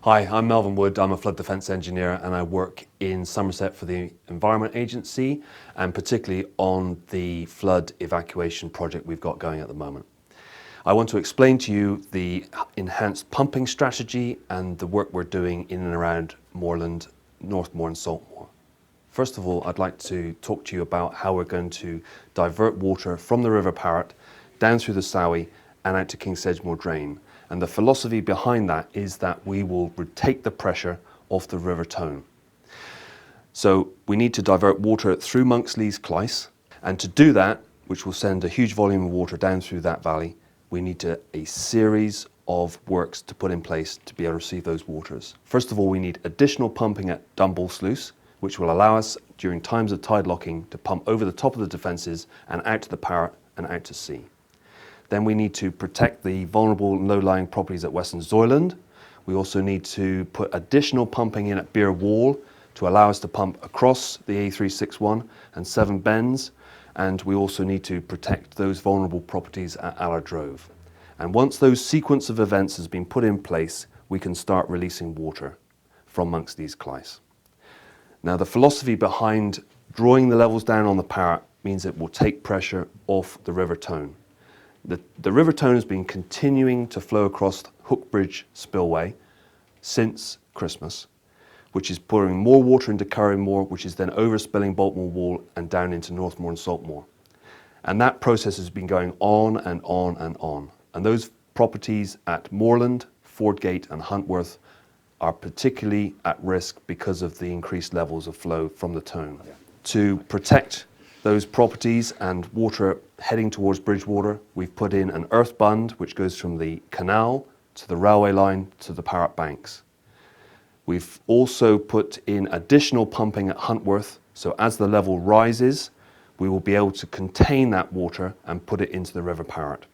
Hi, I'm Melvin Wood. I'm a flood defence engineer and I work in Somerset for the Environment Agency and particularly on the flood evacuation project we've got going at the moment. I want to explain to you the enhanced pumping strategy and the work we're doing in and around Moorland, Northmoor and Saltmoor. First of all, I'd like to talk to you about how we're going to divert water from the River Parrett down through the Sowie and out to Kingsedgemoor Drain. And the philosophy behind that is that we will take the pressure off the River Tone. So we need to divert water through Monksleys Clyce, and to do that, which will send a huge volume of water down through that valley, we need a series of works to put in place to be able to receive those waters. First of all, we need additional pumping at Dunball Sluice, which will allow us during times of tide locking to pump over the top of the defences and out to the Parrett and out to sea. Then we need to protect the vulnerable low-lying properties at Western Zoyland. We also need to put additional pumping in at Beer Wall to allow us to pump across the A361 and Seven Bends. And we also need to protect those vulnerable properties at Allerdrove. And once those sequence of events has been put in place, we can start releasing water from Monksleys Clyce. Now, the philosophy behind drawing the levels down on the Parrett means it will take pressure off the River Tone. The River Tone has been continuing to flow across Hookbridge Spillway since Christmas, which is pouring more water into Currymore, which is then overspilling Boltmoor Wall and down into Northmoor and Saltmoor. And that process has been going on and on and on. And those properties at Moorland, Fordgate and Huntworth are particularly at risk because of the increased levels of flow from the Tone. To protect those properties and water heading towards Bridgewater, we've put in an earth bund which goes from the canal to the railway line to the Parrett banks. We've also put in additional pumping at Huntworth, so as the level rises, we will be able to contain that water and put it into the River Parrett.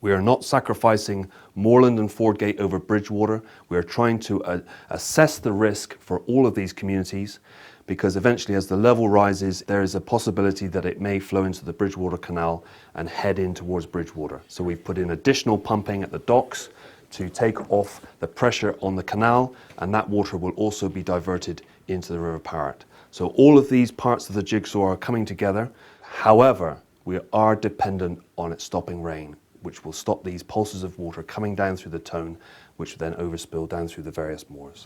We are not sacrificing Moorland and Fordgate over Bridgewater. We are trying to assess the risk for all of these communities, because eventually as the level rises, there is a possibility that it may flow into the Bridgewater Canal and head in towards Bridgewater. So we've put in additional pumping at the docks to take off the pressure on the canal, and that water will also be diverted into the River Parrett. So all of these parts of the jigsaw are coming together. However, we are dependent on it stopping rain, which will stop these pulses of water coming down through the Tone, which will then overspill down through the various moors.